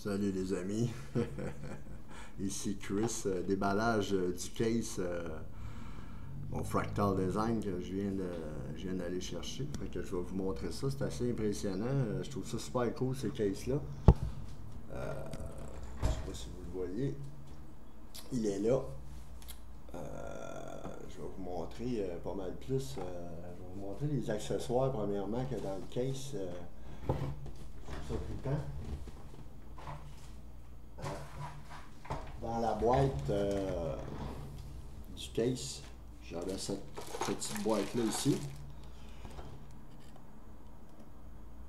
Salut les amis, ici Chris, déballage du case, mon Fractal Design que je viens d'aller chercher. Fait que je vais vous montrer ça, c'est assez impressionnant, je trouve ça super cool ces cases-là. Je sais pas si vous le voyez, il est là. Je vais vous montrer pas mal plus, je vais vous montrer les accessoires premièrement que dans le case. Je trouve ça trippant. Dans la boîte du case, j'avais cette petite boîte-là ici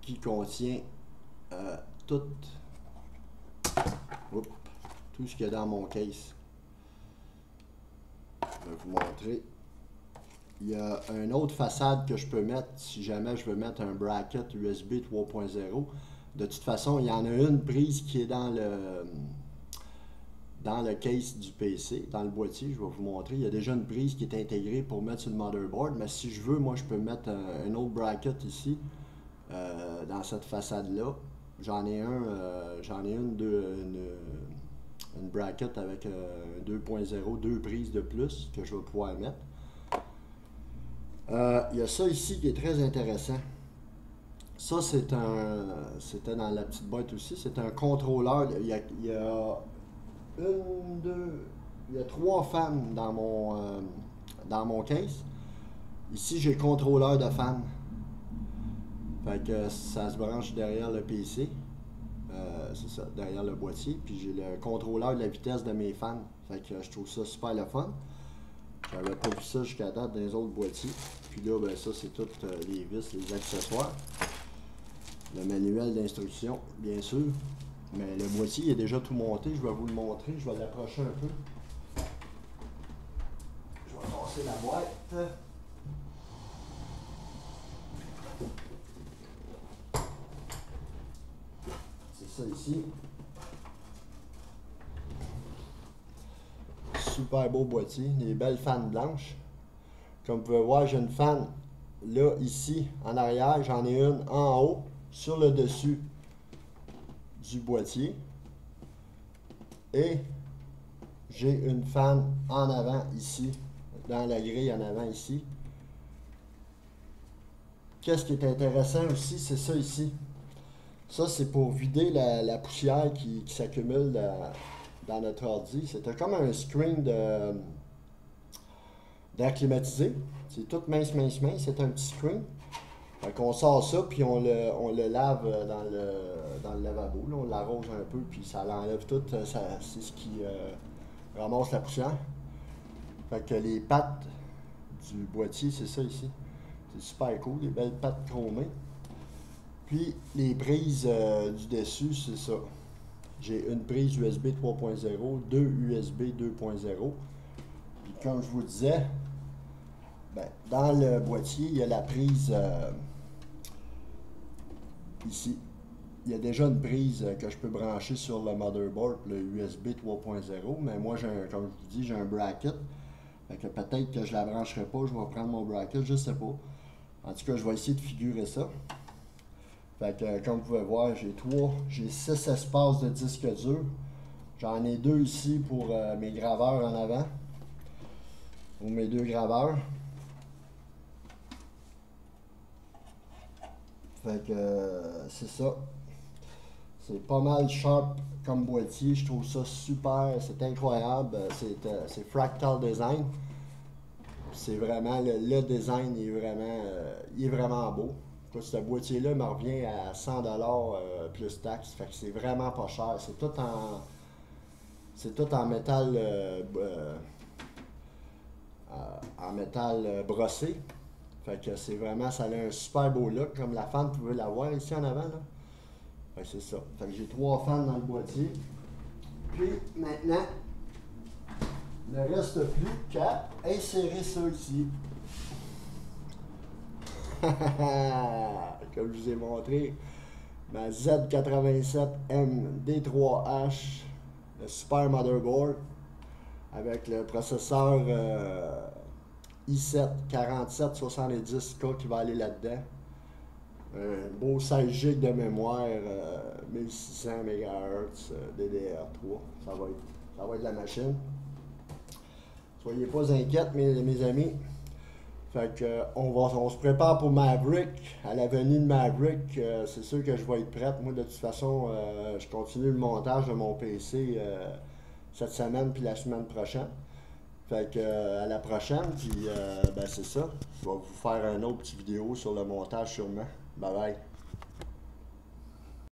qui contient tout, tout ce qu'il y a dans mon case. Je vais vous montrer. Il y a une autre façade que je peux mettre si jamais je veux mettre un bracket USB 3.0. De toute façon, il y en a une prise qui est dans le case du PC, dans le boîtier, je vais vous montrer. Il y a déjà une prise qui est intégrée pour mettre sur le motherboard, mais si je veux, moi, je peux mettre un autre bracket ici, dans cette façade-là. J'en ai une bracket avec 2.0, deux prises de plus que je vais pouvoir mettre. Il y a ça ici qui est très intéressant. Ça, c'était dans la petite boîte aussi, c'est un contrôleur. Il y a il y a 3 fans dans mon case. Ici, j'ai le contrôleur de fan. Fait que ça se branche derrière le PC. C'est ça, derrière le boîtier. Puis j'ai le contrôleur de la vitesse de mes fans. Fait que je trouve ça super le fun. J'avais pas vu ça jusqu'à date dans les autres boîtiers. Puis là, ben ça, c'est toutes les vis, les accessoires. Le manuel d'instruction, bien sûr. Mais le boîtier est déjà tout monté. Je vais vous le montrer. Je vais l'approcher un peu. Je vais passer la boîte. C'est ça ici. Super beau boîtier. Des belles fans blanches. Comme vous pouvez voir, j'ai une fan là, ici, en arrière. J'en ai une en haut, sur le dessus du boîtier. Et j'ai une fan en avant ici, dans la grille en avant ici. Qu'est-ce qui est intéressant aussi, c'est ça ici. Ça, c'est pour vider la poussière qui s'accumule dans notre ordi. C'était comme un screen d'air climatisé. C'est tout mince. C'est un petit screen. Fait qu'on sort ça, puis on le lave dans le lavabo. Là, on l'arrose un peu, puis ça l'enlève tout. C'est ce qui ramasse la poussière. Fait que les pattes du boîtier, c'est ça ici. C'est super cool, les belles pattes chromées. Puis les prises du dessus, c'est ça. J'ai une prise USB 3.0, deux USB 2.0. Puis comme je vous disais, ben, dans le boîtier, il y a la prise ici. Il y a déjà une prise que je peux brancher sur le motherboard, le USB 3.0, mais moi, comme je vous dis, j'ai un bracket. Fait que peut-être que je la brancherai pas, je vais prendre mon bracket, je sais pas. En tout cas, je vais essayer de figurer ça. Fait que, comme vous pouvez voir, j'ai 6 espaces de disque dur. J'en ai 2 ici pour mes graveurs en avant, ou mes 2 graveurs. Fait que c'est ça. C'est pas mal sharp comme boîtier. Je trouve ça super. C'est incroyable. C'est Fractal Design. C'est vraiment le design il est vraiment beau. Ce boîtier-là me revient à 100$ plus taxes. Fait que c'est vraiment pas cher. C'est tout en métal brossé. Fait que c'est vraiment, ça a un super beau look, comme la fan, vous pouvez la voir ici en avant, là. Fait que c'est ça. Fait que j'ai 3 fans dans le boîtier. Puis, maintenant, il ne reste plus qu'à insérer ça ici. Comme je vous ai montré, ma Z87M D3H, le super motherboard, avec le processeur i7 4770K qui va aller là-dedans. Un beau 16 GB de mémoire, 1600 MHz DDR3. Ça va être la machine. Soyez pas inquiets, mes amis. Fait que on se prépare pour Maverick. À la venue de Maverick, c'est sûr que je vais être prête. Moi, de toute façon, je continue le montage de mon PC cette semaine puis la semaine prochaine. Fait que à la prochaine, puis ben c'est ça. Je vais vous faire une autre petite vidéo sur le montage sûrement. Bye bye.